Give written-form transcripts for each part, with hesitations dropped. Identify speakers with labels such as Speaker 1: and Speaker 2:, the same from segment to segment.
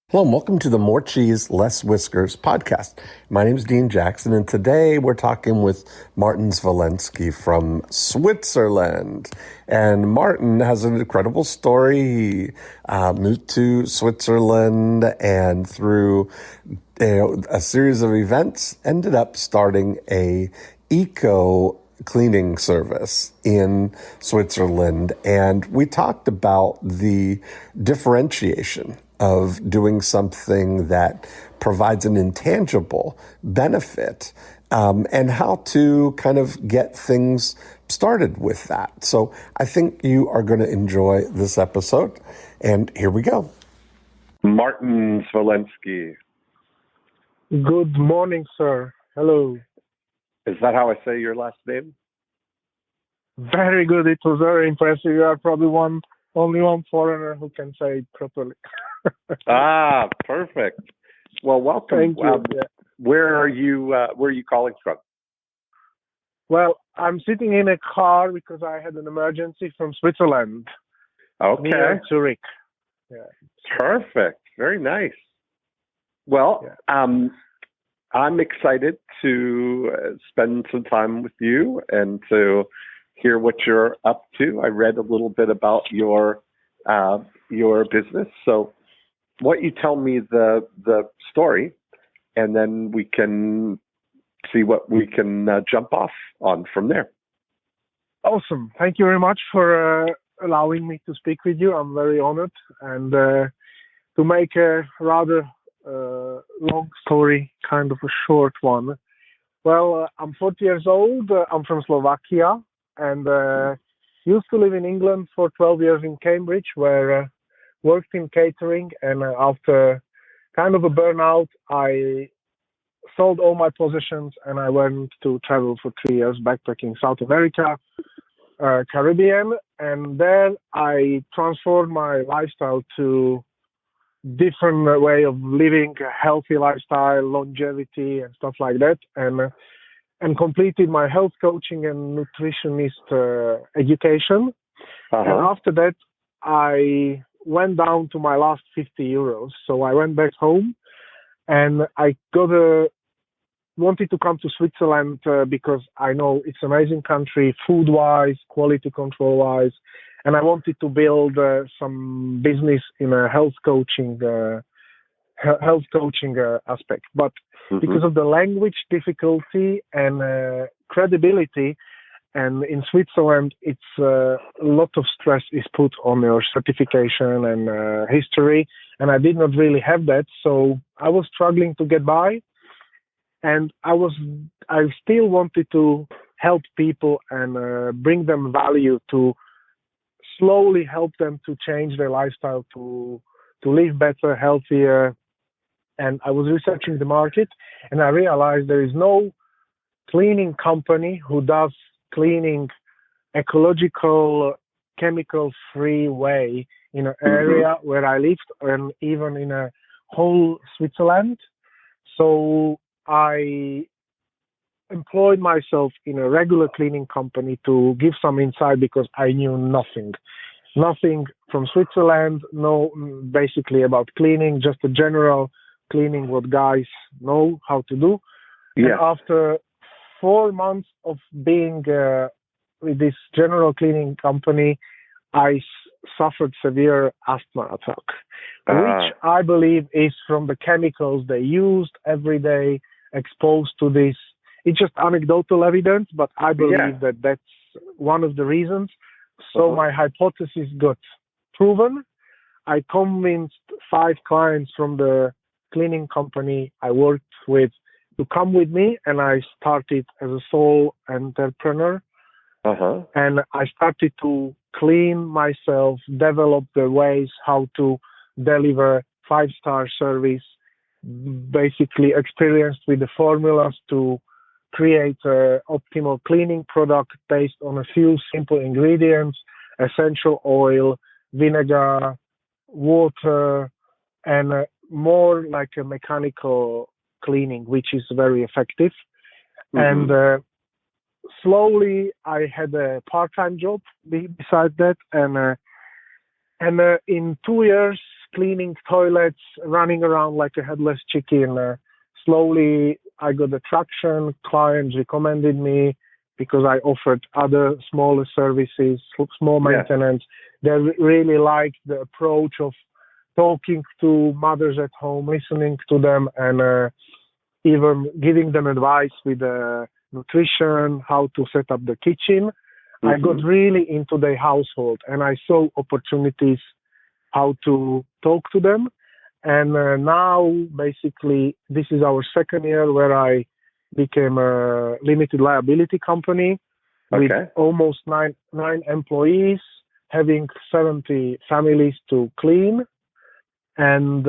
Speaker 1: Hello and welcome to the More Cheese, Less Whiskers podcast. My name is Dean Jackson, and today we're talking with Martin Zvolensky from Switzerland. And Martin has an incredible story. He moved to Switzerland and through a series of events ended up starting a eco cleaning service in Switzerland. And we talked about the differentiation of doing something that provides an intangible benefit, and how to kind of get things started with that. So I think you are going to enjoy this episode, and here we go. Martin Zvolensky.
Speaker 2: Good morning, sir. Hello.
Speaker 1: Is that how I say your last name?
Speaker 2: Very good. It was very impressive. You are probably only one foreigner who can say it properly.
Speaker 1: Perfect. Well, welcome.
Speaker 2: Thank you.
Speaker 1: Where are you calling from?
Speaker 2: Well, I'm sitting in a car because I had an emergency from Switzerland.
Speaker 1: Okay.
Speaker 2: Near Zurich. Yeah.
Speaker 1: Perfect. Very nice. Well, I'm excited to spend some time with you and to hear what you're up to. I read a little bit about your business. So why don't you tell me the story, and then we can see what we can jump off on from there.
Speaker 2: Awesome. Thank you very much for allowing me to speak with you. I'm very honored. And to make a rather long story kind of a short one. Well, I'm 40 years old. I'm from Slovakia and used to live in England for 12 years in Cambridge, where worked in catering, and after kind of a burnout, I sold all my possessions and I went to travel for 3 years, backpacking South America, Caribbean, and there I transformed my lifestyle to different way of living, a healthy lifestyle, longevity and stuff like that, and completed my health coaching and nutritionist education. And after that, I went down to my last 50 euros. So I went back home and I wanted to come to Switzerland because I know it's an amazing country, food-wise, quality control-wise, and I wanted to build some business in a health coaching aspect. But because of the language difficulty and credibility, and in Switzerland, it's a lot of stress is put on your certification and history, and I did not really have that. So I was struggling to get by, and I still wanted to help people and bring them value, to slowly help them to change their lifestyle, to live better, healthier. And I was researching the market, and I realized there is no cleaning company who does cleaning ecological, chemical-free way in an area where I lived, and even in a whole Switzerland. So I employed myself in a regular cleaning company to give some insight, because I knew nothing from Switzerland, no, basically about cleaning, just a general cleaning what guys know how to do. Yeah. And after 4 months of being with this general cleaning company, I suffered severe asthma attack, which I believe is from the chemicals they used every day, exposed to this. It's just anecdotal evidence, but I believe that that's one of the reasons. So my hypothesis got proven. I convinced 5 clients from the cleaning company I worked with to come with me, and I started as a sole entrepreneur. And I started to clean myself, develop the ways how to deliver 5-star service, basically experienced with the formulas to create an optimal cleaning product based on a few simple ingredients: essential oil, vinegar, water, and more like a mechanical cleaning, which is very effective. And slowly I had a part-time job beside that, and in 2 years cleaning toilets, running around like a headless chicken. Slowly, I got the traction. Clients recommended me because I offered other smaller services, small maintenance. They really liked the approach of talking to mothers at home, listening to them, and even giving them advice with nutrition, how to set up the kitchen. Mm-hmm. I got really into their household, and I saw opportunities how to talk to them. And now, basically, this is our second year where I became a limited liability company with almost nine employees, having 70 families to clean, and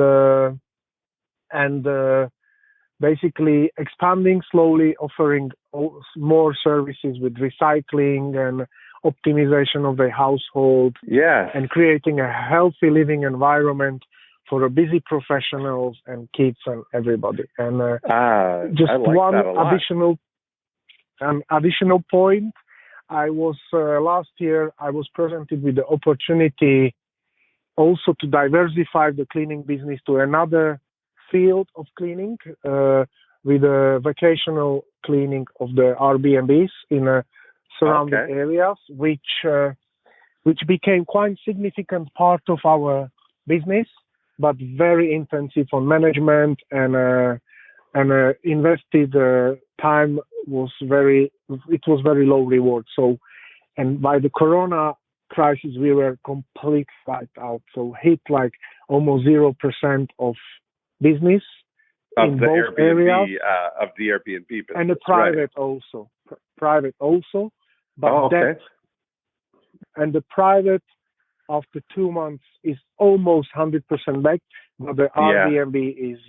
Speaker 2: basically expanding slowly, offering more services with recycling and optimization of their household, and creating a healthy living environment for a busy professionals and kids and everybody. And just one additional point. I was last year I was presented with the opportunity also to diversify the cleaning business to another field of cleaning, with a vocational cleaning of the Airbnbs in surrounding areas, which became quite significant part of our business, but very intensive on management, and invested time was very low reward. So, and by the Corona crisis, we were completely wiped out. So hit like almost 0% of business
Speaker 1: of
Speaker 2: in
Speaker 1: the
Speaker 2: both
Speaker 1: Airbnb,
Speaker 2: areas,
Speaker 1: of the Airbnb business,
Speaker 2: and the private also, but that, and the private after 2 months is almost 100% back, but the Airbnb is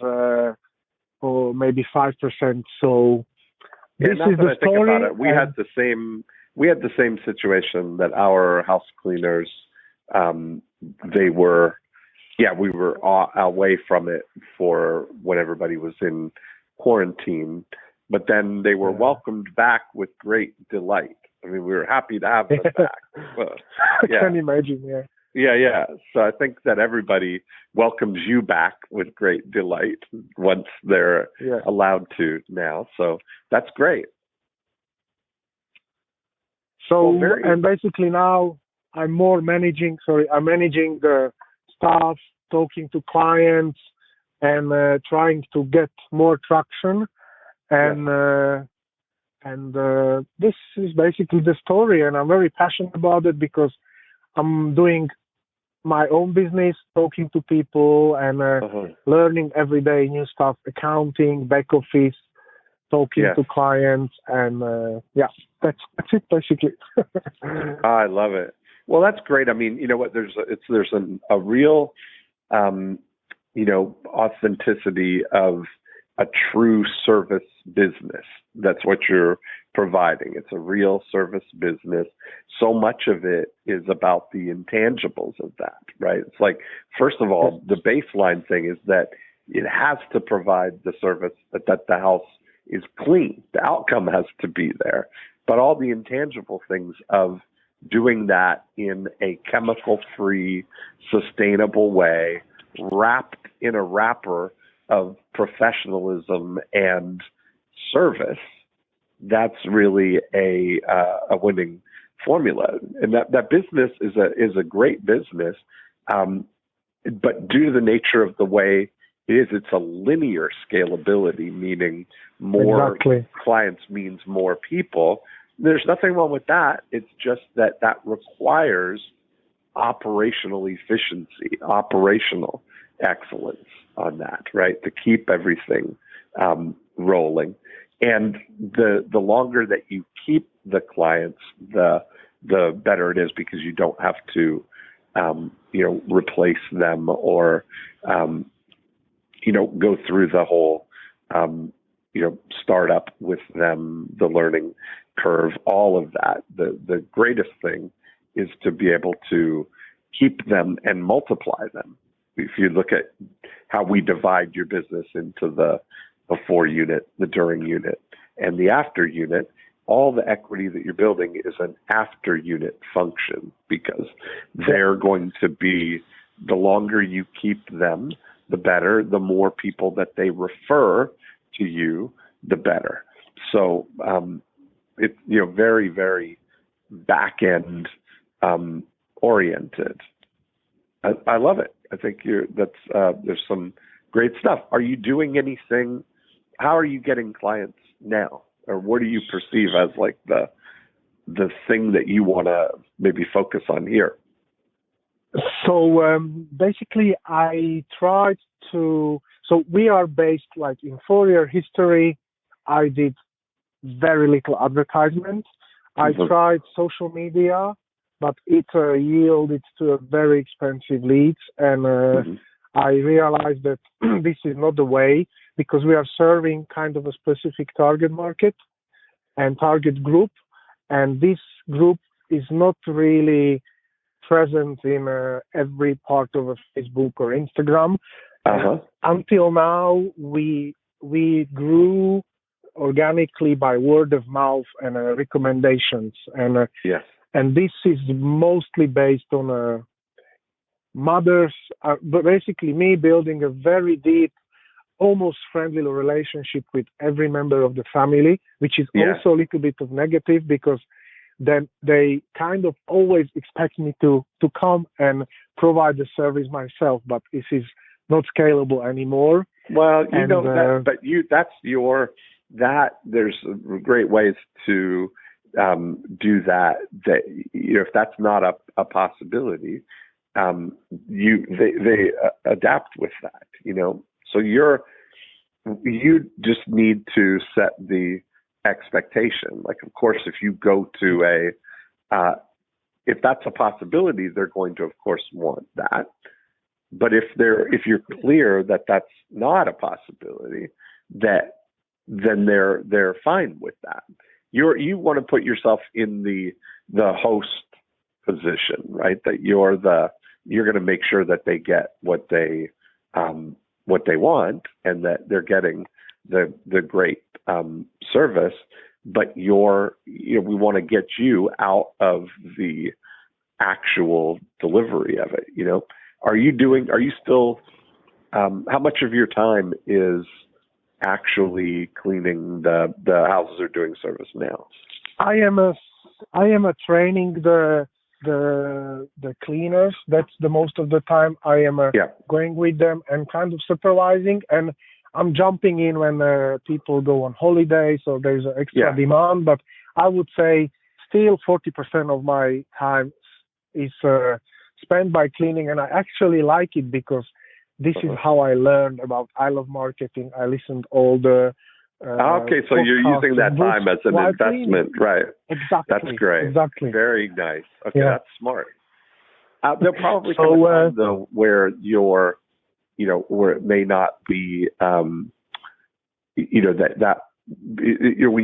Speaker 2: or maybe 5%. So this is the story.
Speaker 1: About it. We had the same situation that our house cleaners, we were away from it for when everybody was in quarantine, but then they were welcomed back with great delight. I mean, we were happy to have them back.
Speaker 2: I can imagine,
Speaker 1: Yeah. So I think that everybody welcomes you back with great delight once they're allowed to now. So that's great.
Speaker 2: So, and basically now I'm managing the staff, talking to clients, and trying to get more traction. And this is basically the story, and I'm very passionate about it because I'm doing my own business, talking to people, and learning every day new stuff, accounting, back office, talking to clients, and that's it basically.
Speaker 1: I love it. Well, that's great. I mean, you know what? There's a real, authenticity of a true service business. That's what you're providing. It's a real service business. So much of it is about the intangibles of that, right? It's like, first of all, the baseline thing is that it has to provide the service that the house is clean. The outcome has to be there. But all the intangible things of doing that in a chemical-free, sustainable way, wrapped in a wrapper of professionalism and service, that's really a winning formula. And that business is a great business, but due to the nature of the way it is, it's a linear scalability, meaning more clients means more people. There's nothing wrong with that. It's just that requires operational efficiency, operational excellence on that, right? To keep everything rolling. And the longer that you keep the clients, the better it is, because you don't have to, replace them or, go through the whole, start up with them, the learning curve, all of that. The greatest thing is to be able to keep them and multiply them. If you look at how we divide your business into the before unit, the during unit, and the after unit, all the equity that you're building is an after unit function, because they're going to be the longer you keep them, the better. The more people that they refer to you, the better. So it's very, very back end oriented. I love it. I think there's some great stuff. Are you doing anything? How are you getting clients now, or what do you perceive as like the thing that you want to maybe focus on here?
Speaker 2: So basically, I tried to. So we are based like in 4-year history. I did very little advertisement. I tried social media, but it yielded to a very expensive leads, and I realized that this is not the way, because we are serving kind of a specific target market and target group, and this group is not really present in every part of a Facebook or Instagram. Until now, we grew organically by word of mouth and recommendations, and
Speaker 1: yes,
Speaker 2: and this is mostly based on mothers, but basically me building a very deep, almost friendly relationship with every member of the family, which is also a little bit of negative, because then they kind of always expect me to come and provide the service myself, but this is not scalable anymore.
Speaker 1: Well, there's great ways to do that. That if that's not a possibility, they adapt with that. So you just need to set the expectation. Like, of course, if you go to if that's a possibility, they're going to, of course, want that. But if you're clear that that's not a possibility, then they're fine with that. You want to put yourself in the host position, right? That you're going to make sure that they get what they want, and that they're getting the great service. But we want to get you out of the actual delivery of it. Are you still, how much of your time is actually cleaning the houses or doing service now?
Speaker 2: I am training the cleaners. That's the most of the time. I am going with them and kind of supervising, and I'm jumping in when people go on holiday, so there's an extra demand. But I would say still 40% of my time is spent by cleaning, and I actually like it, because this is how I learned about I Love Marketing. I listened all the
Speaker 1: okay, so you're using that time as an investment, right?
Speaker 2: Exactly.
Speaker 1: That's great.
Speaker 2: Exactly.
Speaker 1: Very nice. Okay, that's smart. There'll probably come a time though where where it may not be, when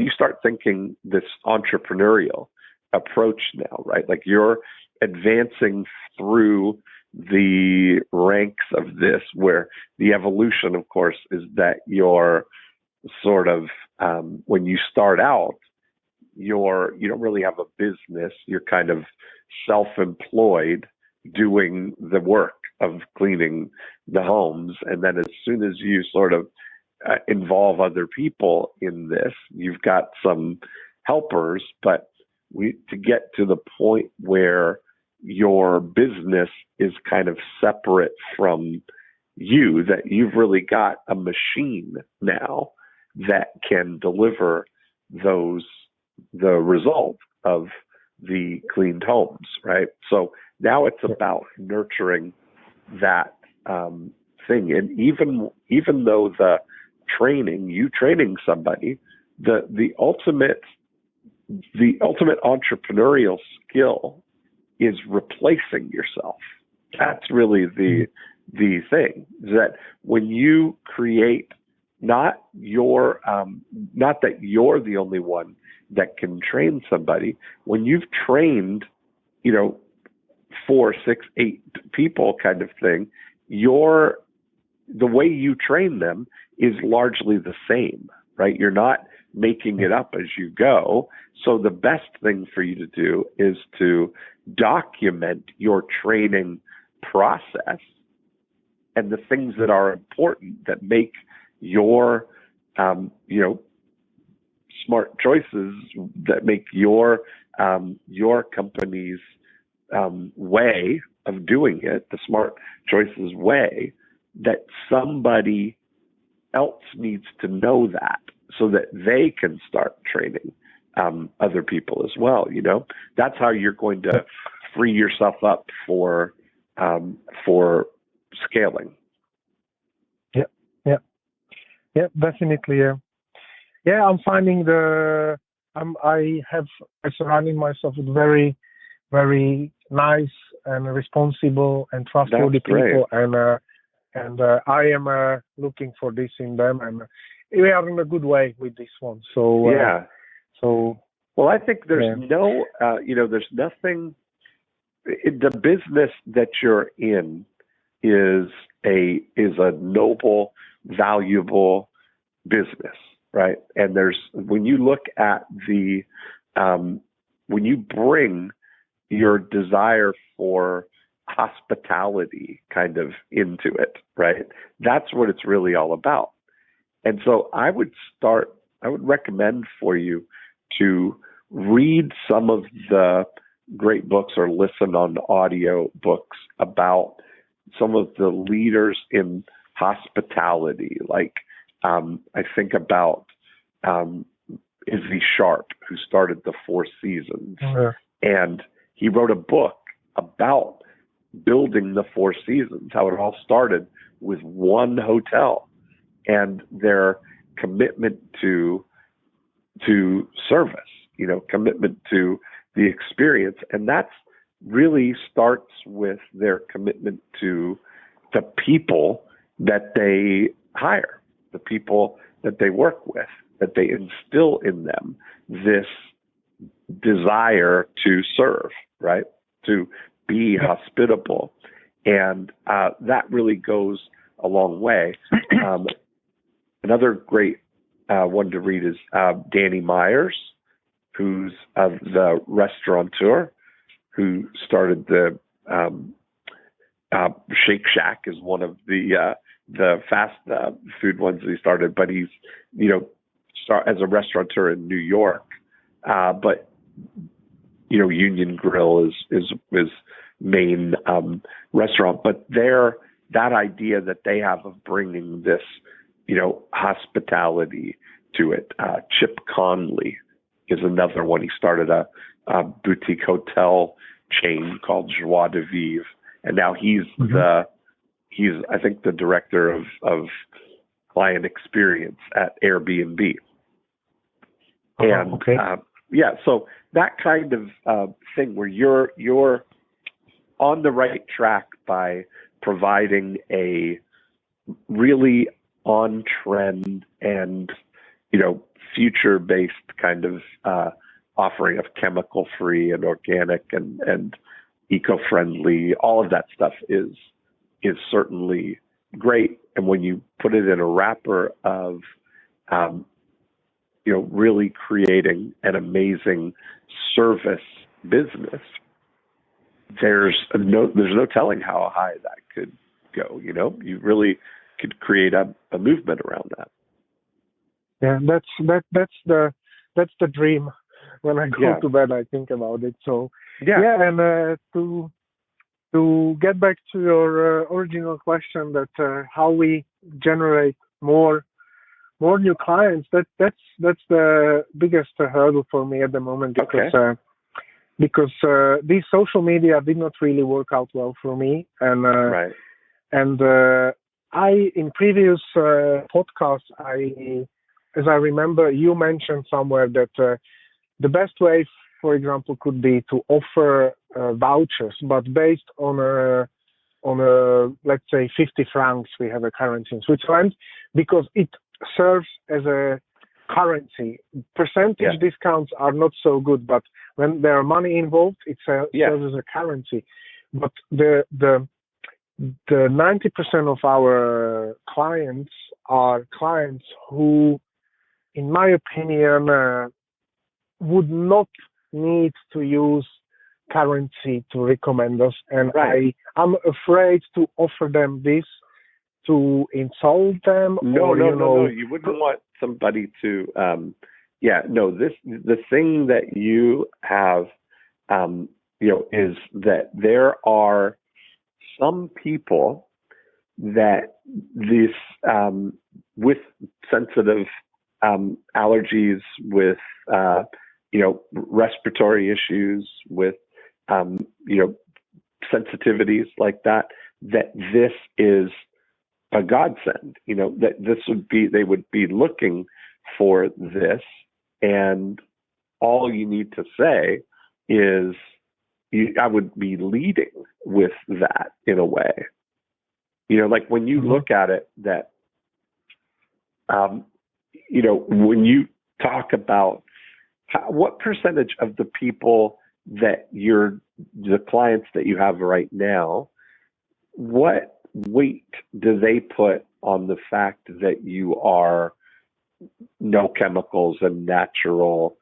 Speaker 1: you start thinking this entrepreneurial approach now, right? Like you're advancing through the ranks of this, where the evolution, of course, is that you're sort of, when you start out, you don't really have a business. You're kind of self-employed doing the work of cleaning the homes. And then as soon as you sort of involve other people in this, you've got some helpers, but to get to the point where your business is kind of separate from you, that you've really got a machine now that can deliver the result of the cleaned homes, right? So now it's about nurturing that thing. And even though you training somebody, the ultimate entrepreneurial skill is replacing yourself. That's really the thing, that when you create, not that you're the only one that can train somebody. When you've trained, 4, 6, 8 people kind of thing, the way you train them is largely the same, right? You're not making it up as you go. So the best thing for you to do is to document your training process and the things that are important that make your, smart choices, that make your company's way of doing it, the smart choices way, that somebody else needs to know that so that they can start training other people as well. That's how you're going to free yourself up for scaling.
Speaker 2: Yeah, definitely. Yeah, I'm finding I surrounding myself with very, very nice and responsible and trustworthy people, and I am looking for this in them, and we are in a good way with this one. So well, I think there's there's nothing. The business that you're in is a noble, valuable business, right? And when you look at when you bring your desire for hospitality kind of into it, right? That's what it's really all about. And so I would recommend for you to read some of the great books or listen on audio books about some of the leaders in hospitality. Like I think about Izzy Sharp, who started the Four Seasons, and he wrote a book about building the Four Seasons, how it all started with one hotel and their commitment to service, commitment to the experience. And that's really starts with their commitment to the people that they hire, the people that they work with, that they instill in them this desire to serve, right? To be hospitable. And that really goes a long way. Another great one to read is Danny Myers, who's the restaurateur who started the Shake Shack, is one of the fast food ones that he started, but he's, as a restaurateur in New York, but Union Grill is main restaurant, but that idea that they have of bringing this, hospitality to it. Chip Conley is another one. He started a boutique hotel chain called Joie de Vivre, and now he's I think the director of client experience at Airbnb. And so that kind of thing where you're on the right track by providing a really on trend and future based kind of offering of chemical free and organic and eco friendly. All of that stuff is certainly great. And when you put it in a wrapper of really creating an amazing service business, there's no telling how high that could go. You really could create a movement around that. Yeah, that's the dream. When I go to bed, I think about it. So and to get back to your original question, that how we generate more new clients, that's the biggest hurdle for me at the moment, because these social media did not really work out well for me, and I in previous podcasts, as I remember, you mentioned somewhere that the best way, for example, could be to offer vouchers, but based on a let's say 50 francs, we have a currency in Switzerland, because it serves as a currency. Percentage discounts are not so good, but when there are money involved, it serves as a currency. But the 90% of our clients are clients who, in my opinion, would not need to use currency to recommend us, and
Speaker 1: Right.
Speaker 2: I'm afraid to offer them this to insult them.
Speaker 1: No,
Speaker 2: or
Speaker 1: no, no, no. You wouldn't want somebody to, the thing that you have, is that there are some people that this, with sensitive allergies, with, respiratory issues, with, sensitivities like that, that this is a godsend, that they would be looking for this. And all you need to say is, I would be leading with that in a way. Like when you look at it, that, when you talk about what percentage of the people that the clients that you have right now, what weight do they put on the fact that you are no chemicals and natural,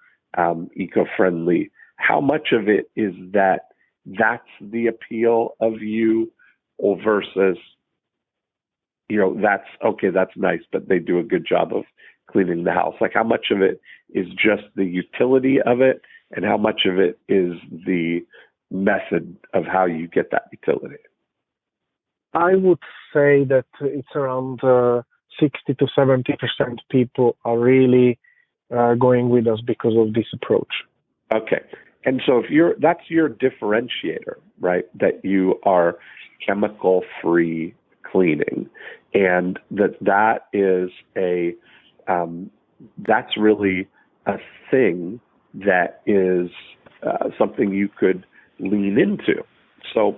Speaker 1: eco-friendly? How much of it is that's the appeal of you, or versus, that's nice, but they do a good job of cleaning the house? Like, how much of it is just the utility of it, and how much of it is the method of how you get that utility?
Speaker 2: I would say that it's around 60 to 70% people are really going with us because of this approach.
Speaker 1: Okay. And so that's your differentiator, right? That you are chemical-free cleaning, and that is that's really a thing that is something you could lean into. So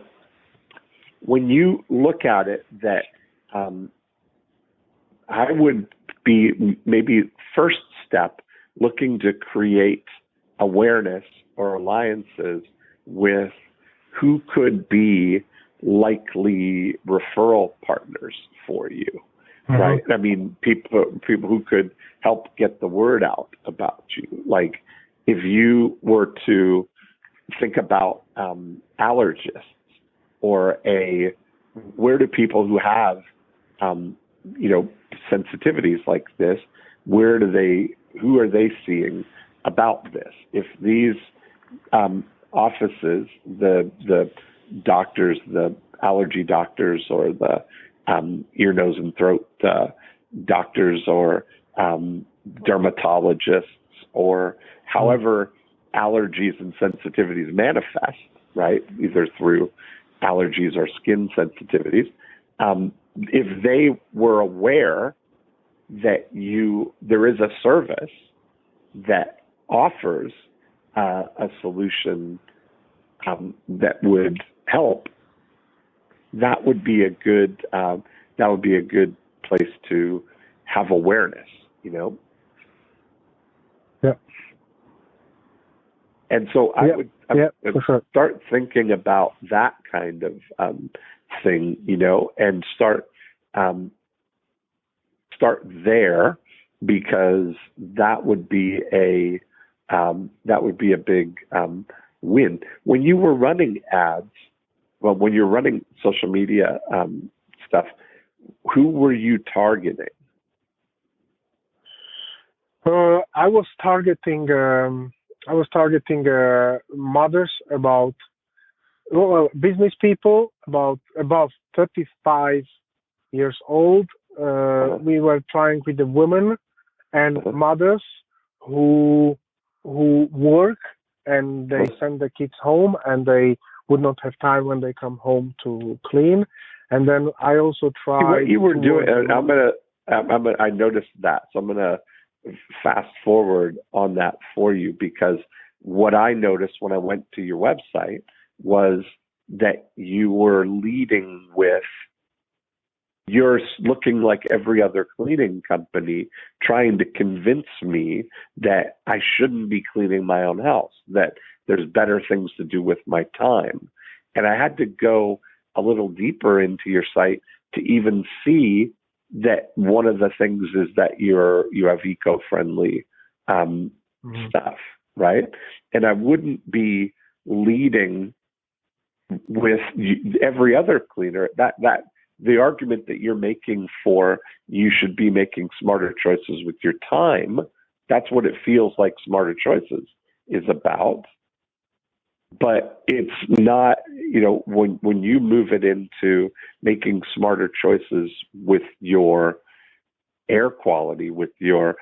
Speaker 1: when you look at it, that I would be maybe first step looking to create awareness or alliances with who could be likely referral partners for you, right? I mean, people who could help get the word out about you. Like, if you were to think about allergists, or where do people who have sensitivities like this, who are they seeing about this? If these offices, the doctors, the allergy doctors, or the ear, nose, and throat doctors, or dermatologists, or however allergies and sensitivities manifest, right? Either through allergies or skin sensitivities. If they were aware that there is a service that offers a solution that would help, that would be a good place to have awareness,
Speaker 2: Yeah.
Speaker 1: And so I would start thinking about that kind of thing, and start there, because that would be a big win. When you were running ads, when you're running social media stuff, who were you targeting?
Speaker 2: I was targeting mothers business people about above 35 years old. We were trying with the women and mothers who work, and they send the kids home, and they would not have time when they come home to clean. And then I also tried.
Speaker 1: What you were doing, I noticed that, so I'm gonna fast forward on that for you, because what I noticed when I went to your website was that you were leading with, you're looking like every other cleaning company, trying to convince me that I shouldn't be cleaning my own house, that there's better things to do with my time. And I had to go a little deeper into your site to even see that one of the things is that you have eco-friendly stuff, right? And I wouldn't be leading with every other cleaner. That the argument that you're making for you should be making smarter choices with your time, that's what it feels like Smarter Choices is about. But it's not, when you move it into making smarter choices with your air quality, with your,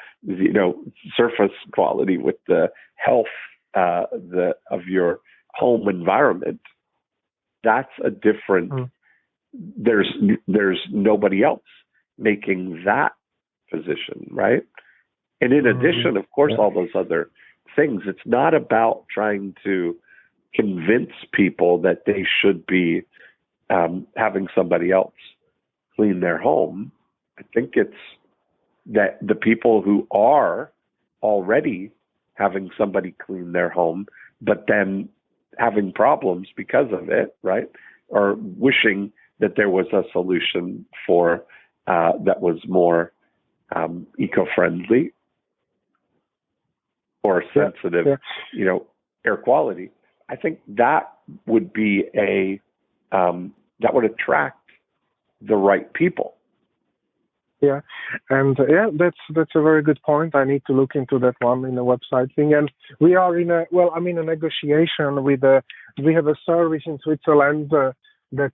Speaker 1: surface quality, with the health of your home environment, that's a different. There's nobody else making that position, right? And in addition, of course, all those other things. It's not about trying to convince people that they should be having somebody else clean their home. I think it's that the people who are already having somebody clean their home, but then having problems because of it, right? Or wishing that there was a solution for that was more eco-friendly or sensitive, air quality. I think that would be that would attract the right people.
Speaker 2: Yeah, and that's a very good point. I need to look into that one in the website thing. And we are in a negotiation with we have a service in Switzerland that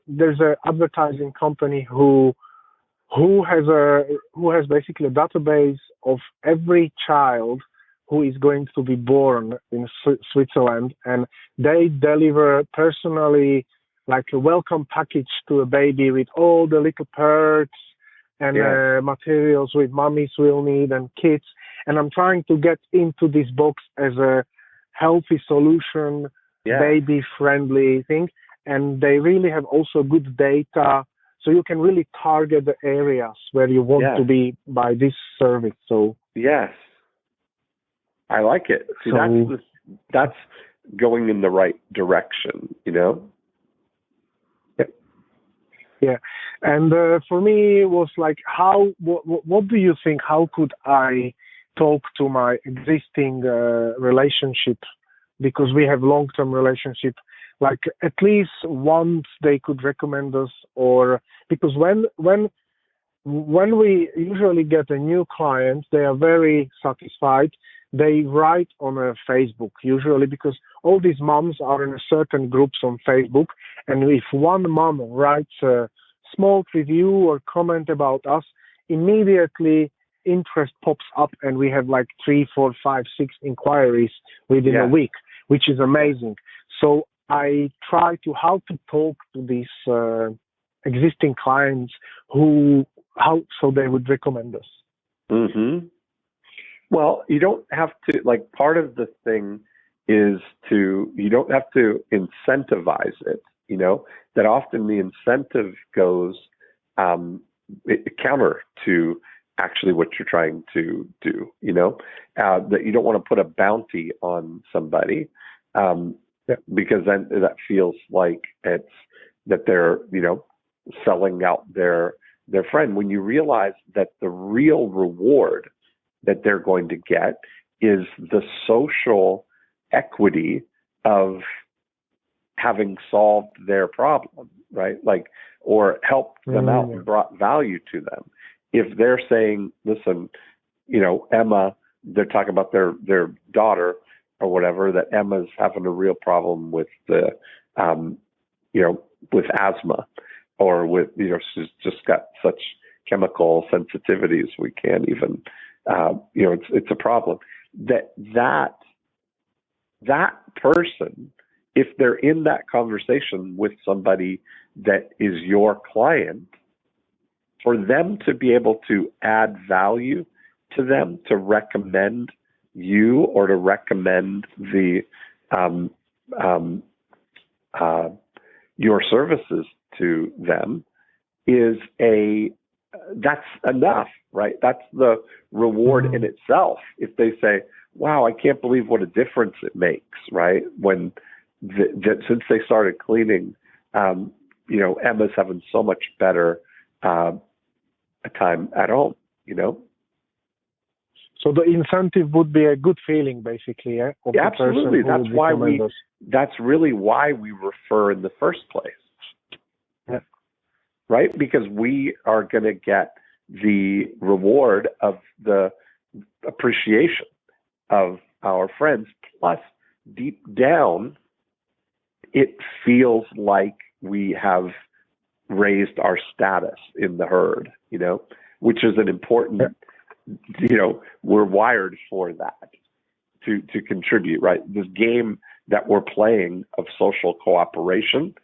Speaker 2: there's an advertising company who has basically a database of every child who is going to be born in Switzerland, and they deliver personally like a welcome package to a baby with all the little perks and materials with mummies will need and kids. And I'm trying to get into this box as a healthy solution, baby-friendly thing. And they really have also good data, so you can really target the areas where you want to be by this service. So
Speaker 1: yes, I like it. See, that's going in the right direction,
Speaker 2: Yeah, and for me, it was like, what do you think? How could I talk to my existing relationship? Because we have long-term relationship. Like at least once they could recommend us, or because when we usually get a new client, they are very satisfied. They write on a Facebook usually, because all these moms are in a certain groups on Facebook, and if one mom writes a small review or comment about us, immediately interest pops up, and we have like 3, 4, 5, 6 inquiries within a week, which is amazing. So I try to how to talk to these existing clients so they would recommend us.
Speaker 1: Mm-hmm. Well, you don't have to, like, part of the thing is you don't have to incentivize it, that often the incentive goes counter to actually what you're trying to do, that you don't want to put a bounty on somebody because then that feels like it's that they're, selling out their friend, when you realize that the real reward that they're going to get is the social equity of having solved their problem, right? Like, or helped them out and brought value to them. If they're saying, listen, Emma, they're talking about their daughter or whatever, that Emma's having a real problem with the, with asthma, or with, she's just got such chemical sensitivities we can't even, it's a problem. That person, if they're in that conversation with somebody that is your client, for them to be able to add value to them, to recommend you or to recommend the your services to them that's enough, right? That's the reward in itself. If they say, wow, I can't believe what a difference it makes, right? When since they started cleaning, Emma's having so much better time at home,
Speaker 2: So the incentive would be a good feeling, basically, yeah? Of the
Speaker 1: Absolutely.
Speaker 2: person who would recommend us.
Speaker 1: That's really why we refer in the first place.
Speaker 2: Yeah.
Speaker 1: Right? Because we are going to get the reward of the appreciation of our friends. Plus, deep down, it feels like we have raised our status in the herd, which is an important, we're wired for that to contribute, right? This game that we're playing of social cooperation,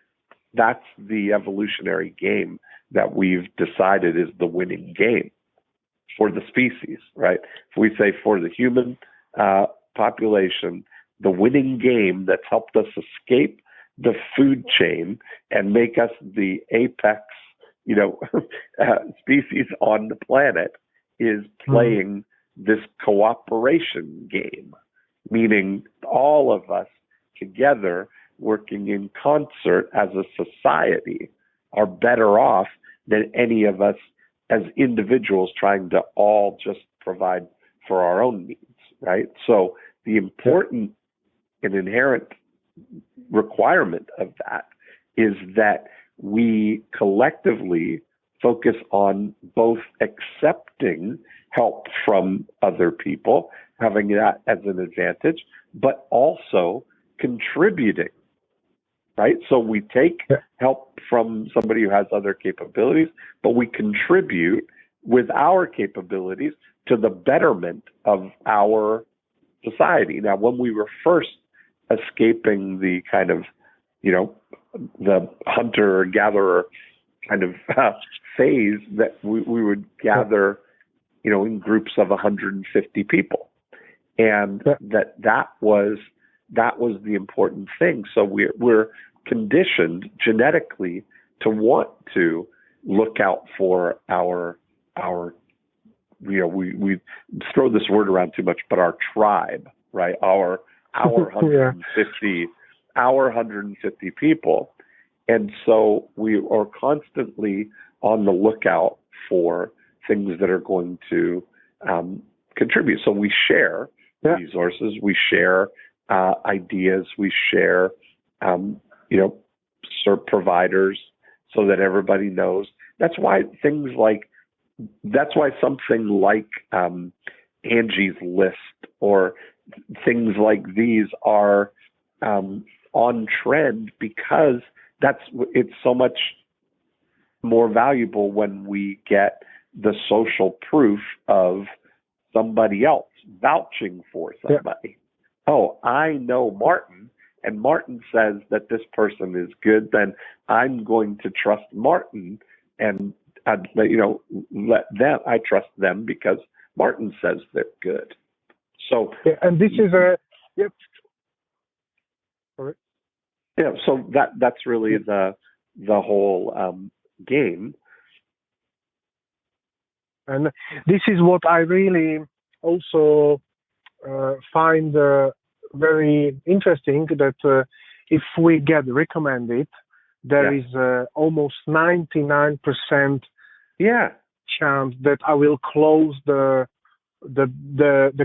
Speaker 1: that's the evolutionary game that we've decided is the winning game for the species, right? If we say for the human population, the winning game that's helped us escape the food chain and make us the apex, species on the planet is playing this cooperation game, meaning all of us together working in concert as a society are better off than any of us as individuals trying to all just provide for our own needs, right? So the important and inherent requirement of that is that we collectively focus on both accepting help from other people, having that as an advantage, but also contributing, right? So we take help from somebody who has other capabilities, but we contribute with our capabilities to the betterment of our society. Now, when we were first escaping the kind of, the hunter-gatherer kind of phase that we would gather, in groups of 150 people. And that was the important thing. So we're conditioned genetically to want to look out for our we throw this word around too much, but our tribe, right? Our 150 our 150 people. And so we are constantly on the lookout for things that are going to contribute. So we share resources, we share ideas, we share, providers so that everybody knows. That's why something like Angie's List or things like these are on trend, because it's so much more valuable when we get the social proof of somebody else vouching for somebody. Oh, I know Martin, and Martin says that this person is good, then I'm going to trust Martin, and I trust them because Martin says they're good. So,
Speaker 2: and this is
Speaker 1: so that's really the whole game.
Speaker 2: And this is what I really also find very interesting, that if we get recommended, there is almost 99% chance that I will close the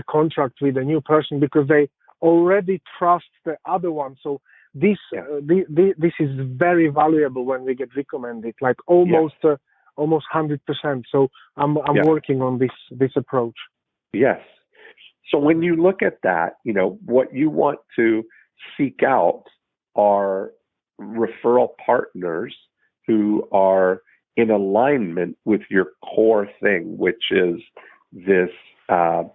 Speaker 2: contract with a new person, because they already trust the other one. So this is very valuable when we get recommended, like almost 100%. So I'm working on this approach.
Speaker 1: Yes. So when you look at that, what you want to seek out are referral partners who are in alignment with your core thing, which is this, the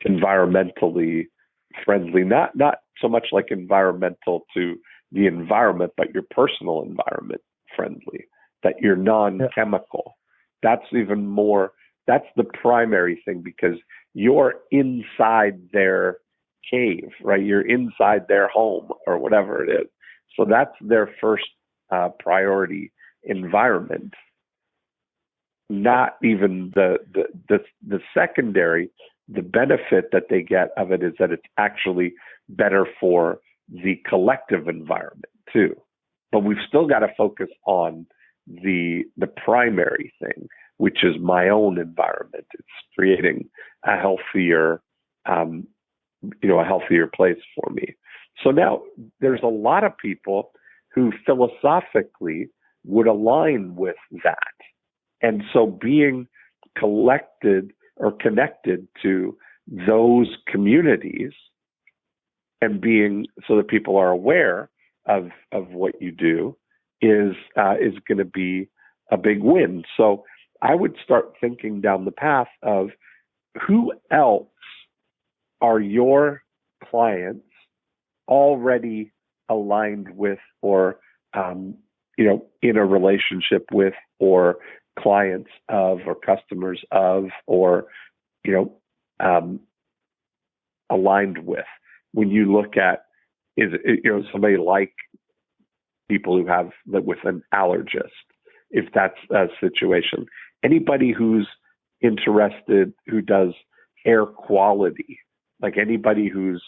Speaker 1: environmentally friendly, not so much like environmental to the environment, but your personal environment friendly, that you're non-chemical. That's even more, that's the primary thing, because you're inside their cave, right? You're inside their home or whatever it is. So that's their first priority environment. Not even the secondary, the benefit that they get of it is that it's actually better for the collective environment too. But we've still got to focus on the primary thing, which is my own environment. It's creating a healthier, a healthier place for me. So now there's a lot of people who philosophically would align with that. And so being collected or connected to those communities and being so that people are aware of what you do is going to be a big win. So I would start thinking down the path of who else are your clients already aligned with, or in a relationship with, or clients of, or customers of, or aligned with. When you look at, is it, somebody like people who have with an allergist, if that's a situation, anybody who's interested, who does air quality, like anybody who's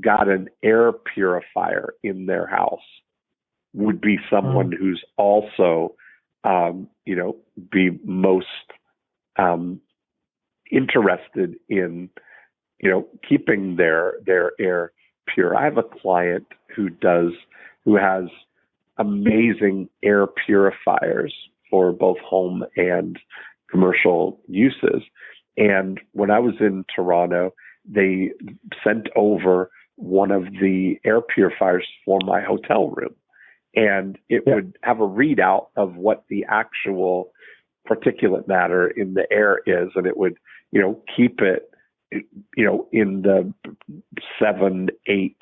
Speaker 1: got an air purifier in their house would be someone who's also, be most interested in, keeping their air pure. I have a client who has amazing air purifiers for both home and commercial uses. And when I was in Toronto, they sent over one of the air purifiers for my hotel room. And it would have a readout of what the actual particulate matter in the air is. And it would, keep it, in the 7-8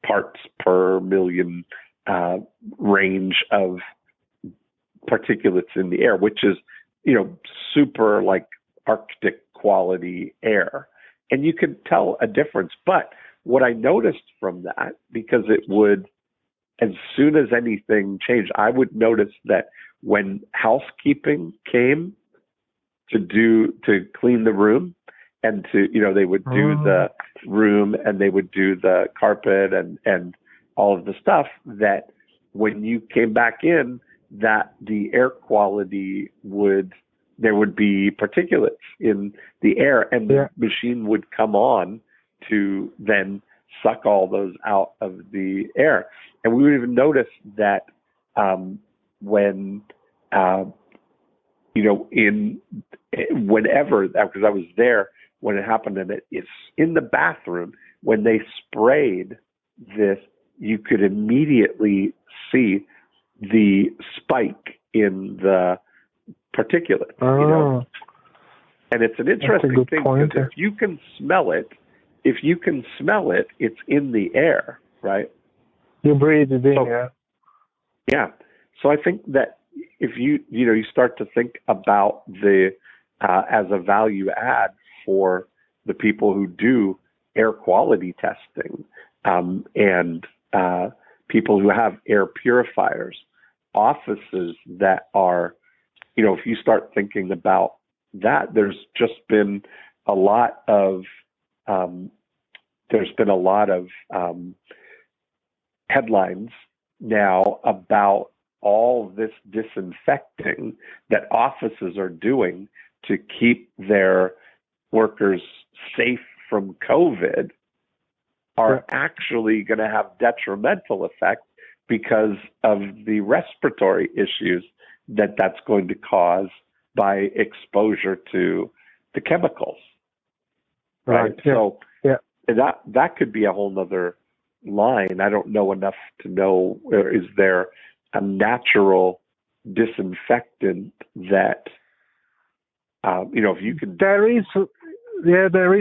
Speaker 1: parts per million range of particulates in the air, which is, super like Arctic quality air. And you could tell a difference. But what I noticed from that, because it would, as soon as anything changed, I would notice that when housekeeping came to clean the room, and they would do the room, and they would do the carpet and all of the stuff, that when you came back in, that the air quality there would be particulates in the air, and the machine would come on to then suck all those out of the air. And we would even notice that when, whenever, because I was there when it happened, and it's in the bathroom, when they sprayed this, you could immediately see the spike in the particulate, And it's an interesting thing, because if you can smell it, it's in the air, right?
Speaker 2: You breathe it in,
Speaker 1: Yeah. So I think that if you start to think about the as a value add for the people who do air quality testing, and people who have air purifiers, offices that are, if you start thinking about that, there's just been a lot of headlines now about all this disinfecting that offices are doing to keep their workers safe from COVID, are actually going to have detrimental effects because of the respiratory issues that's going to cause by exposure to the chemicals. Right. So that could be a whole nother line. I don't know enough to know, is there a natural disinfectant that, if you could.
Speaker 2: There is,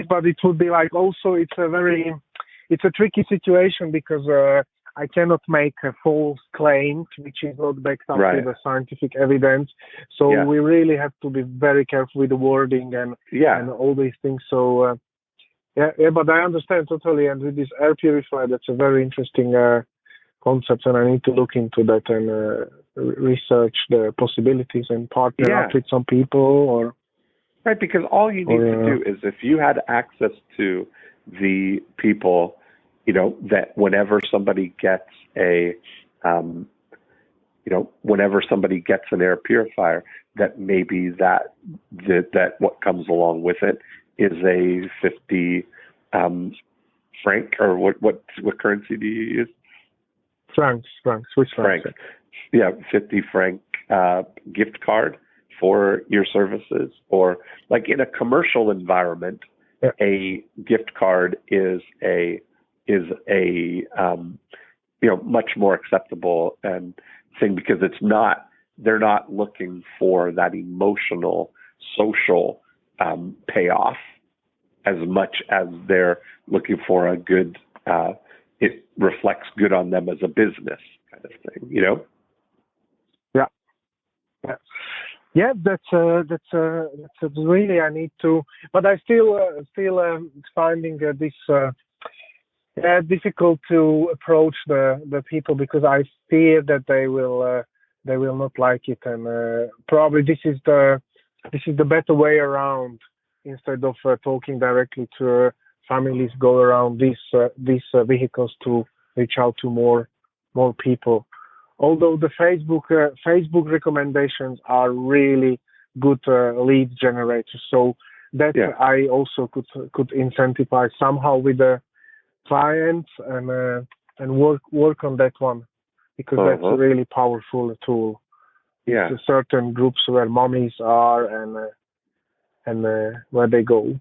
Speaker 2: but it would be like, also it's a tricky situation, because I cannot make a false claim which is not backed up with the scientific evidence. So we really have to be very careful with the wording and all these things. So but I understand totally. And with this air purifier, that's a very interesting concept, and I need to look into that and research the possibilities and partner up with some people, or.
Speaker 1: Right, because all you need to do is, if you had access to the people, that whenever somebody gets a whenever somebody gets an air purifier, that maybe that what comes along with it is a 50 franc, or what currency do you use?
Speaker 2: Francs, Swiss francs.
Speaker 1: Yeah, 50 franc gift card for your services, or like in a commercial environment, a gift card is a much more acceptable and thing, because they're not looking for that emotional, social payoff as much as they're looking for a good, it reflects good on them as a business kind of thing,
Speaker 2: Yeah, that's really, I need to, but I still finding this difficult to approach the people, because I fear that they will not like it, and probably this is the better way around. Instead of talking directly to families, go around these vehicles to reach out to more people. Although the Facebook recommendations are really good lead generators, so that I also could incentivize somehow with the clients and work on that one, because that's a really powerful tool.
Speaker 1: Yeah,
Speaker 2: it's certain groups where mommies are and where they go.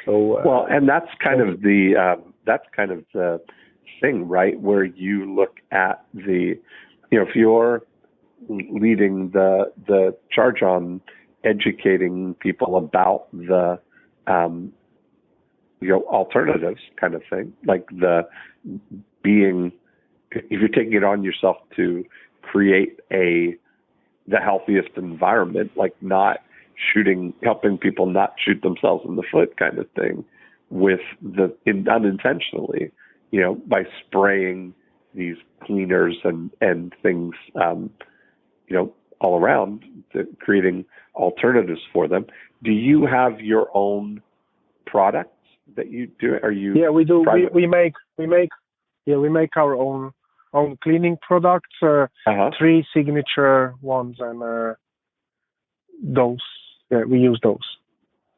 Speaker 2: So
Speaker 1: and that's kind of the thing, right? Where you look at if you're leading the charge on educating people about the alternatives kind of thing, like if you're taking it on yourself to create the healthiest environment, like not helping people not shoot themselves in the foot kind of thing, unintentionally, by spraying these cleaners and things, all around, creating alternatives for them. Do you have your own products that you do? Are you?
Speaker 2: Yeah, we do. We make our own cleaning products. 3 signature ones, and those. Yeah, we use those.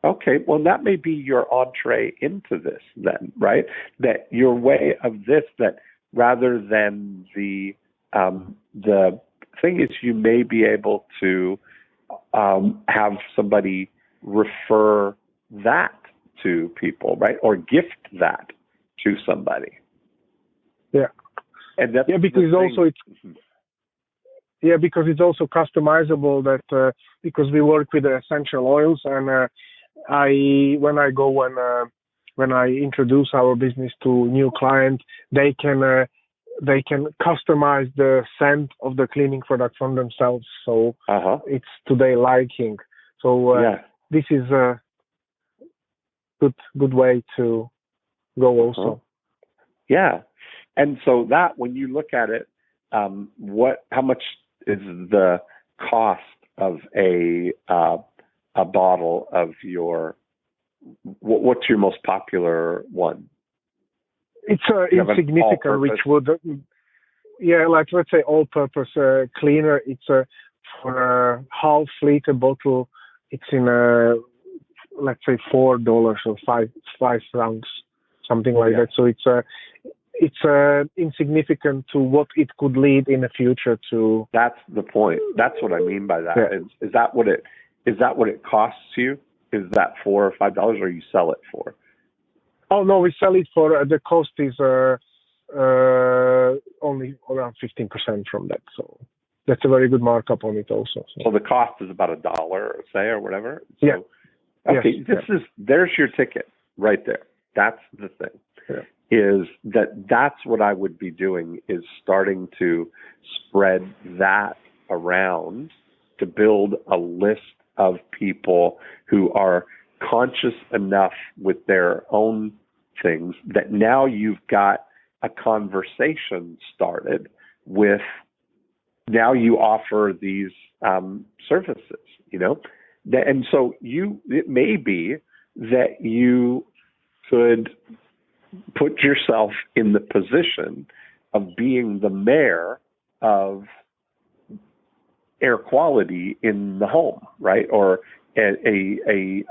Speaker 1: Okay, well, that may be your entree into this then, right? That your way of this, that rather than the thing is, you may be able to have somebody refer that to people, right? Or gift that to somebody.
Speaker 2: Yeah.
Speaker 1: And that's
Speaker 2: because it's also customizable, that because we work with essential oils, and when I introduce our business to new clients, they can customize the scent of the cleaning product from themselves, so it's to their liking. So this is a good way to go also.
Speaker 1: Yeah, and so that, when you look at it, how much is the cost of a bottle of your? What's your most popular one?
Speaker 2: It's insignificant, which would, like, let's say all-purpose cleaner. It's for a half-liter bottle. It's in let's say $4 or 5 francs, something like that. So it's insignificant to what it could lead in the future to.
Speaker 1: That's the point. That's what I mean by that. Yeah. Is that what it costs you? Is that $4 or $5, or you sell it for?
Speaker 2: Oh no, we sell it for. The cost is only around 15% from that. So that's a very good markup on it also.
Speaker 1: So the cost is about $1, say, or whatever. So,
Speaker 2: yeah.
Speaker 1: Okay.
Speaker 2: Yes,
Speaker 1: there's your ticket right there. That's the thing.
Speaker 2: Yeah.
Speaker 1: Is that's what I would be doing, is starting to spread that around, to build a list of people who are conscious enough with their own things that now you've got a conversation started with. Now you offer these services, and so it may be that you could put yourself in the position of being the mayor of air quality in the home, right? Or a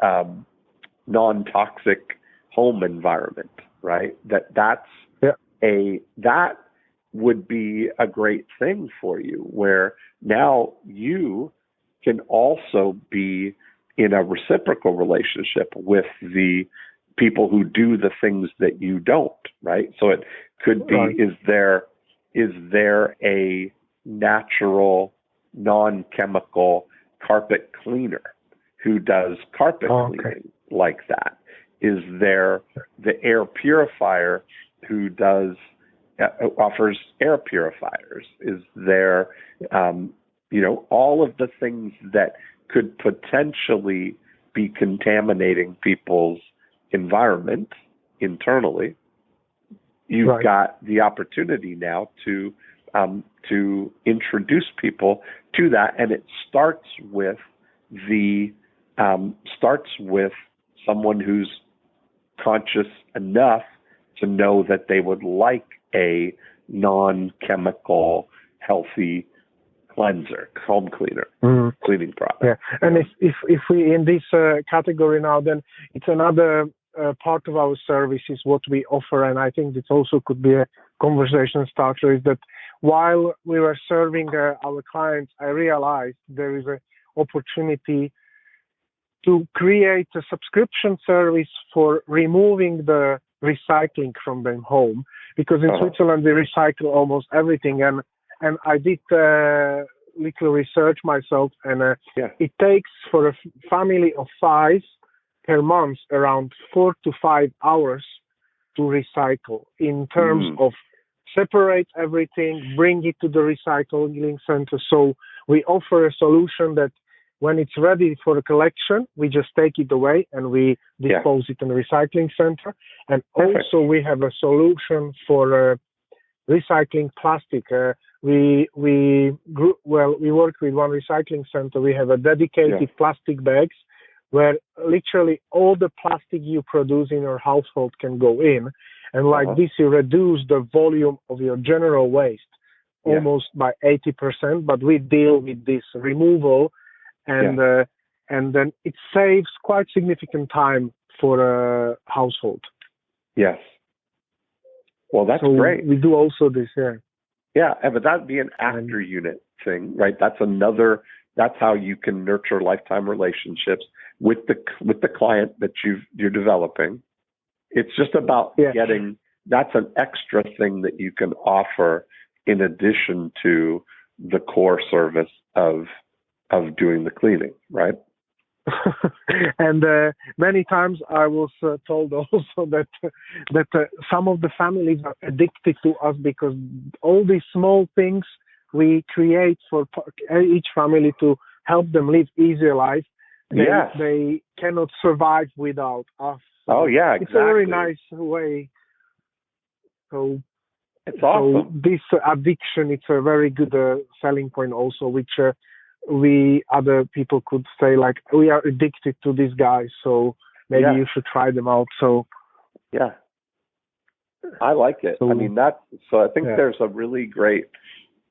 Speaker 1: non-toxic home environment, right? That would be a great thing for you, where now you can also be in a reciprocal relationship with the people who do the things that you don't, right? So it could be,
Speaker 2: Right.
Speaker 1: is there a natural, non-chemical carpet cleaner who does carpet cleaning like that? Is there the air purifier who offers air purifiers? Is there, all of the things that could potentially be contaminating people's environment internally? You've got the opportunity now to introduce people to that, and it starts with someone who's conscious enough to know that they would like a non-chemical, healthy cleanser, home cleaner, cleaning product.
Speaker 2: Yeah, and if we in this category now, then it's another part of our service is what we offer, and I think it also could be a conversation starter. Is that while we were serving our clients, I realized there is an opportunity to create a subscription service for removing the recycling from their home, because in Switzerland we recycle almost everything, and I did little research myself, and it takes for a family of 5 per month around 4 to 5 hours to recycle, in terms of separate everything, bring it to the recycling center. So we offer a solution that when it's ready for a collection, we just take it away and we dispose it in the recycling center. And also we have a solution for recycling plastic. We work with one recycling center. We have a dedicated plastic bags where literally all the plastic you produce in your household can go in. And like this, you reduce the volume of your general waste almost by 80%, but we deal with this removal, and then it saves quite significant time for a household.
Speaker 1: Yes. Well, that's great.
Speaker 2: We do also this,
Speaker 1: Yeah, but that'd be an after unit thing, right? That's how you can nurture lifetime relationships with the client that you're developing. It's just about getting, that's an extra thing that you can offer in addition to the core service of doing the cleaning, right?
Speaker 2: And many times I was told also that some of the families are addicted to us, because all these small things we create for each family to help them live easier life, they cannot survive without us. So
Speaker 1: exactly.
Speaker 2: It's a very nice way. So
Speaker 1: it's awesome.
Speaker 2: So this addiction, it's a very good selling point also, which other people could say, like, we are addicted to these guys, so maybe you should try them out. So
Speaker 1: I like it. So, I mean, I think there's a really great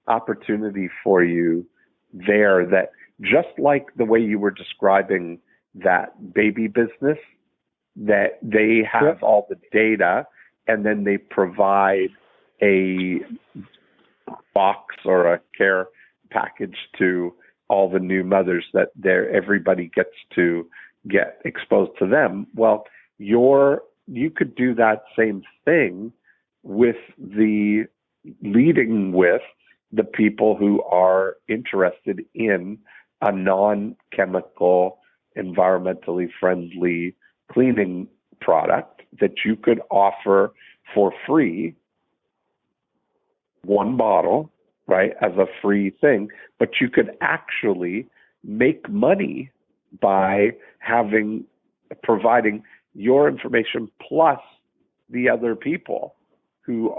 Speaker 1: opportunity for you there, that just like the way you were describing that baby business, that they have all the data and then they provide a box or a care package to all the new mothers that everybody gets to get exposed to them. Well, you could do that same thing with leading with the people who are interested in a non-chemical, environmentally friendly cleaning product that you could offer for free, one bottle, right, as a free thing, but you could actually make money by providing your information plus the other people who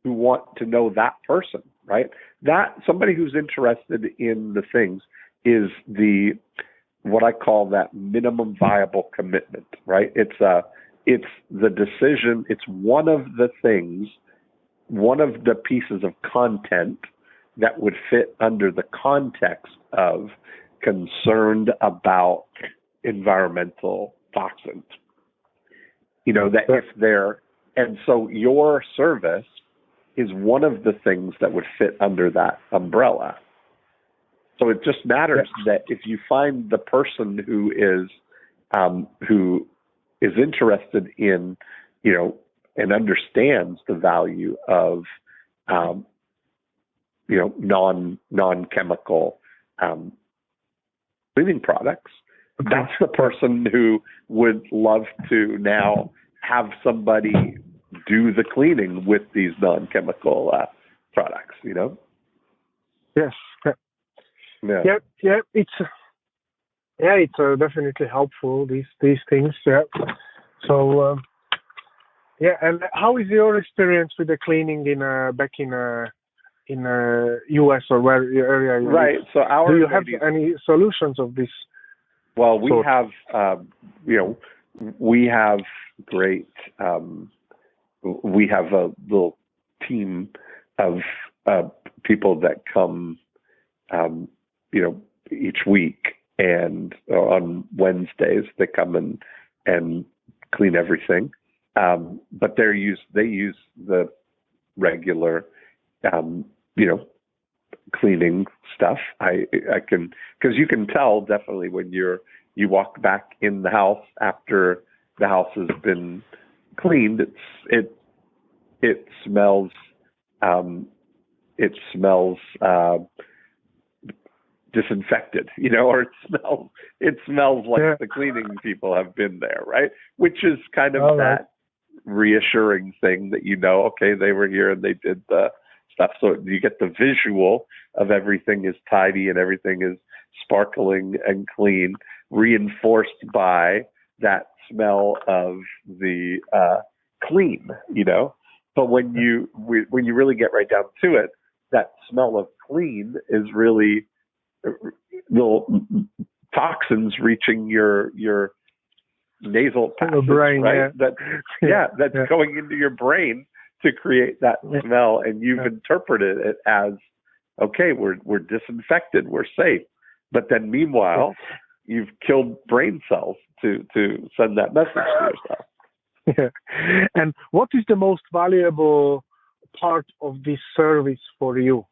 Speaker 1: want to know that person, right? That somebody who's interested in the things is what I call that minimum viable commitment, right? It's the decision. It's one of the things, one of the pieces of content that would fit under the context of concerned about environmental toxins. That if they're, and so your service is one of the things that would fit under that umbrella. So it just matters that if you find the person who is interested in, and understands the value of, non-chemical cleaning products, that's the person who would love to now have somebody do the cleaning with these non-chemical products.
Speaker 2: Yes. Yeah. It's definitely helpful, these things. Yeah. So and how is your experience with the cleaning in back in US or where your area you
Speaker 1: right live? So
Speaker 2: do you have any solutions of this?
Speaker 1: Well, we have we have great we have a little team of people that come each week, and on Wednesdays they come and clean everything. But they use the regular cleaning stuff. I can, because you can tell definitely when you walk back in the house after the house has been cleaned. It smells disinfected, or it smells like the cleaning people have been there, right? Which is kind of that reassuring thing that okay, they were here and they did the stuff. So you get the visual of everything is tidy and everything is sparkling and clean, reinforced by that smell of the clean, But when you really get right down to it, that smell of clean is really little toxins reaching your nasal passage,
Speaker 2: brain,
Speaker 1: right? That's going into your brain to create that smell, and you've interpreted it as, okay, we're disinfected, we're safe. But then meanwhile, you've killed brain cells to send that message to yourself.
Speaker 2: Yeah. And what is the most valuable part of this service for you?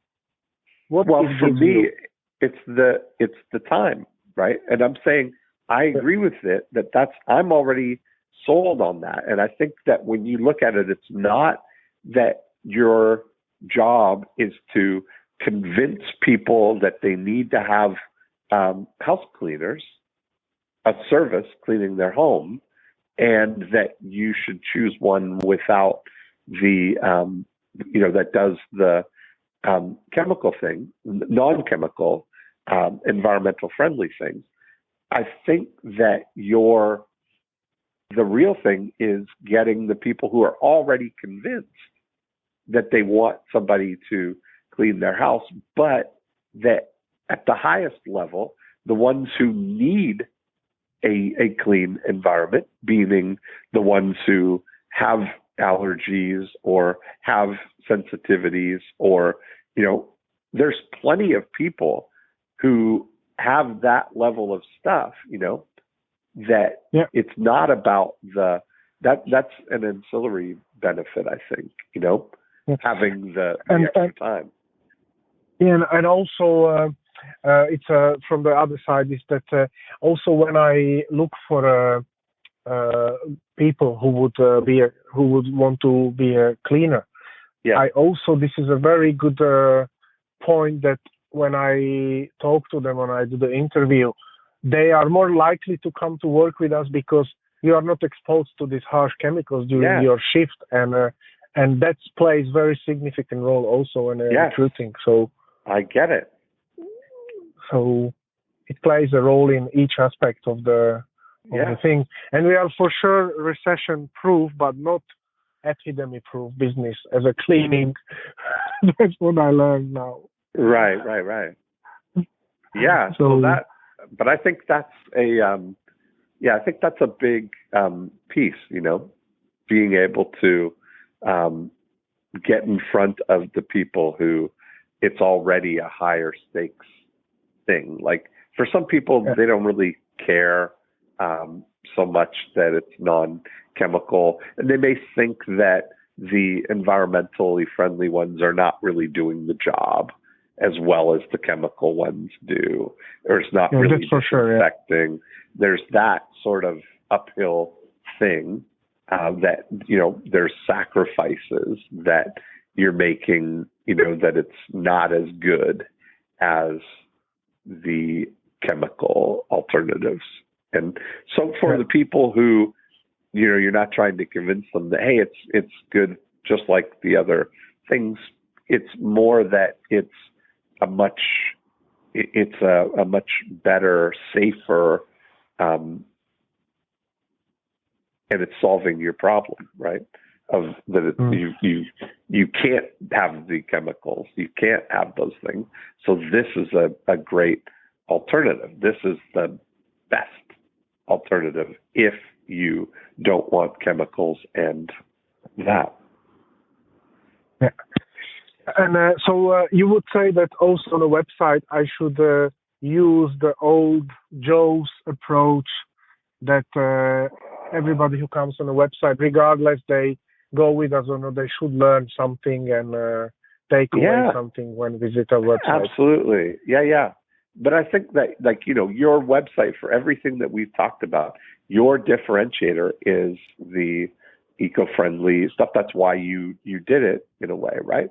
Speaker 1: For me, it's the time, right? And I'm saying I agree with it I'm already sold on that. And I think that when you look at it, it's not that your job is to convince people that they need to have house cleaners, a service cleaning their home, and that you should choose one without the that does the chemical thing, non-chemical, environmental friendly things. I think that the real thing is getting the people who are already convinced that they want somebody to clean their house, but that at the highest level, the ones who need a clean environment, meaning the ones who have allergies or have sensitivities, or, there's plenty of people who have that level of stuff, that it's not about that's an ancillary benefit, I think, having the extra time.
Speaker 2: And also, it's from the other side is that also when I look for people who would want to be a cleaner, this is a very good point that when I talk to them, when I do the interview, they are more likely to come to work with us because you are not exposed to these harsh chemicals during your shift, and that plays very significant role also in recruiting. So
Speaker 1: I get it.
Speaker 2: So it plays a role in each aspect of the thing, and we are for sure recession-proof, but not epidemic-proof business as a cleaning. That's what I learned now.
Speaker 1: Right. Yeah. So that, but I think that's I think that's a big piece, being able to get in front of the people who it's already a higher stakes thing. Like for some people, they don't really care so much that it's non-chemical, and they may think that the environmentally friendly ones are not really doing the job as well as the chemical ones do, or it's not really disinfecting. There's that sort of uphill thing that, there's sacrifices that you're making, that it's not as good as the chemical alternatives. And so for the people who, you're not trying to convince them that, hey, it's good just like the other things. It's more that it's a much better, safer, and it's solving your problem, right? Of that you can't have the chemicals, you can't have those things. So this is a great alternative. This is the best alternative if you don't want chemicals and that.
Speaker 2: Yeah. And so you would say that also on a website I should use the old Joe's approach that everybody who comes on a website, regardless they go with us or not, they should learn something and take away something when visit our website.
Speaker 1: Absolutely. Yeah. But I think that, your website, for everything that we've talked about, your differentiator is the eco-friendly stuff. That's why you did it in a way, right?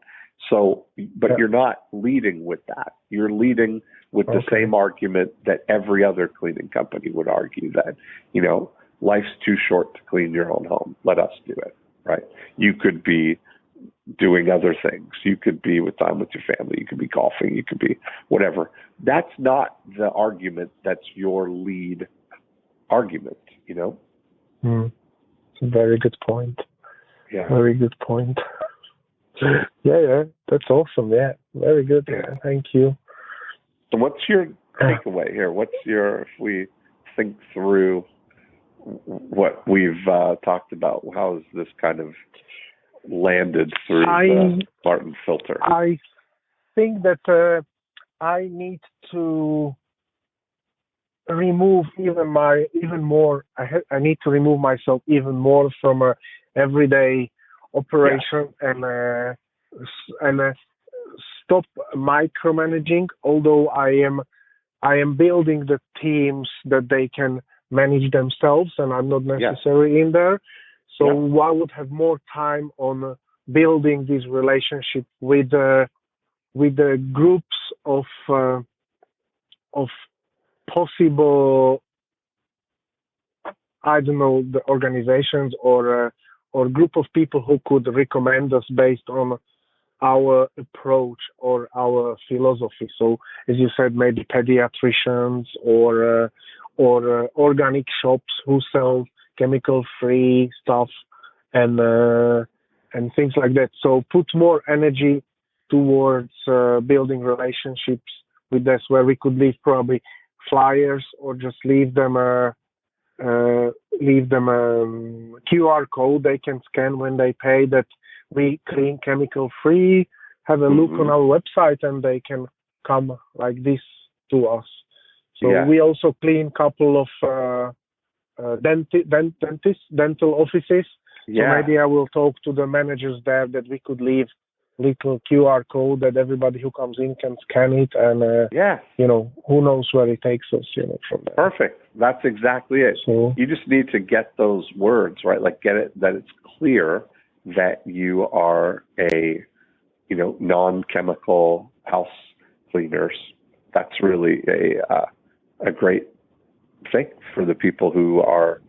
Speaker 1: So, but you're not leading with that. You're leading with the same argument that every other cleaning company would argue that, life's too short to clean your own home. Let us do it, right? You could be doing other things. You could be with time with your family. You could be golfing. You could be whatever. That's not the argument. That's your lead argument, It's
Speaker 2: a very good point.
Speaker 1: Yeah.
Speaker 2: Very good point. Yeah. That's awesome. Yeah. Very good. Yeah. Thank you.
Speaker 1: So what's your takeaway here? If we think through what we've talked about, how has this kind of landed through the Martin filter?
Speaker 2: I think that I need to remove I need to remove myself even more from a everyday operation and stop micromanaging. Although I am building the teams that they can manage themselves, and I'm not necessarily in there. So I would have more time on building this relationship with the groups of possible, the organizations or group of people who could recommend us based on our approach or our philosophy. So, as you said, maybe pediatricians or organic shops who sell chemical-free stuff and things like that. So, put more energy towards building relationships with us, where we could leave probably flyers or just leave them a QR code they can scan when they pay that we clean chemical free. Have a look on our website, and they can come like this to us. So we also clean couple of dental offices. So maybe I will talk to the managers there that we could leave little QR code that everybody who comes in can scan it, and who knows where it takes us, from there.
Speaker 1: Perfect. That's exactly it. So you just need to get those words right, like get it that it's clear that you are a non-chemical house cleaners. That's really a great thing for the people who are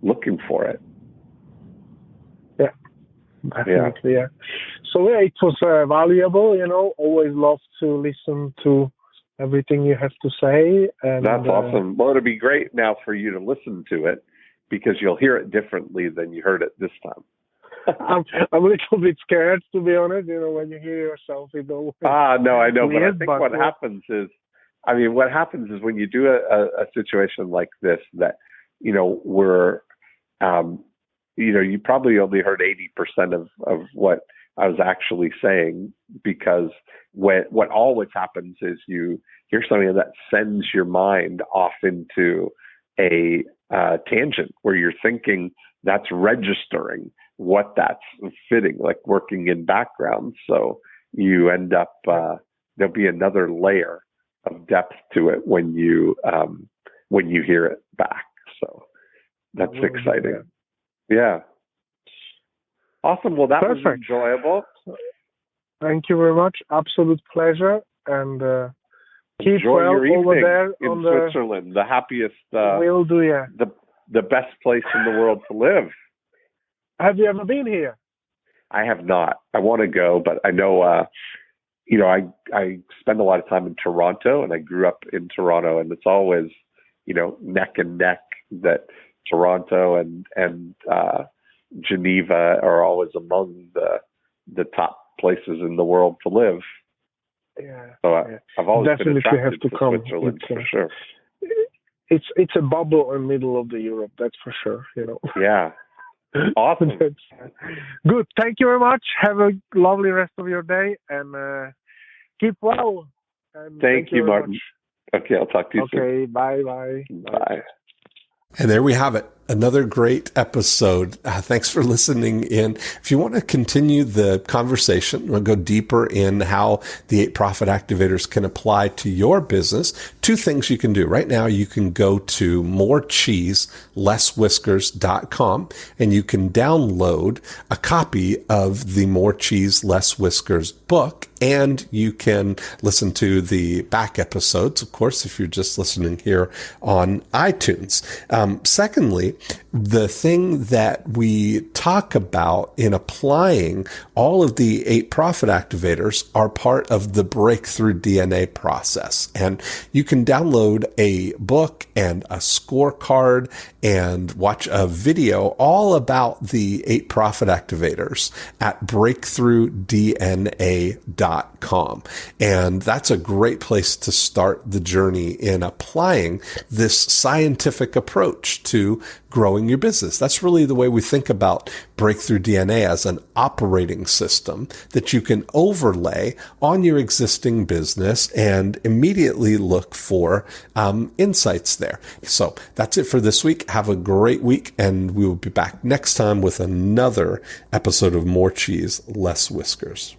Speaker 1: looking for it.
Speaker 2: Definitely, yeah. So it was valuable, always love to listen to everything you have to say. And
Speaker 1: that's awesome. Well, it'll be great now for you to listen to it, because you'll hear it differently than you heard it this time.
Speaker 2: I'm a little bit scared, to be honest, when you hear yourself. It always
Speaker 1: no, I know,
Speaker 2: weird,
Speaker 1: but I think what happens is when you do a situation like this, that, we're, you probably only heard 80% of what I was actually saying, because what always happens is you hear something that sends your mind off into a tangent where you're thinking that's registering what that's fitting, like working in background. So you end up, there'll be another layer of depth to it when you hear it back. So that's exciting. Yeah. Awesome. Well, that was enjoyable.
Speaker 2: Thank you very much. Absolute pleasure. And keep
Speaker 1: enjoy
Speaker 2: well
Speaker 1: your evening
Speaker 2: over there
Speaker 1: in Switzerland, the happiest,
Speaker 2: will do, yeah.
Speaker 1: the best place in the world to live.
Speaker 2: Have you ever been here?
Speaker 1: I have not. I want to go, but I know, I spend a lot of time in Toronto, and I grew up in Toronto, and it's always, neck and neck that Toronto and Geneva are always among the top places in the world to live.
Speaker 2: Yeah.
Speaker 1: So I've always
Speaker 2: definitely
Speaker 1: been attracted
Speaker 2: have to come.
Speaker 1: Switzerland for sure.
Speaker 2: It's a bubble in the middle of the Europe, that's for sure.
Speaker 1: Yeah. Awesome.
Speaker 2: Good. Thank you very much. Have a lovely rest of your day, and keep well. And
Speaker 1: thank you, Martin. Much. Okay, I'll talk to you soon.
Speaker 2: Okay, bye.
Speaker 1: Bye. And there we have it. Another great episode. Thanks for listening in. If you want to continue the conversation, we'll go deeper in how the 8 profit activators can apply to your business. 2 things you can do. Right now, you can go to morecheeselesswhiskers.com and you can download a copy of the More Cheese, Less Whiskers book. And you can listen to the back episodes, of course, if you're just listening here on iTunes. Secondly, the thing that we talk about in applying all of the 8 profit activators are part of the breakthrough DNA process. And you can download a book and a scorecard and watch a video all about the 8 profit activators at breakthroughdna.com. And that's a great place to start the journey in applying this scientific approach to growing your business. That's really the way we think about Breakthrough DNA, as an operating system that you can overlay on your existing business and immediately look for insights there. So that's it for this week. Have a great week, and we will be back next time with another episode of More Cheese, Less Whiskers.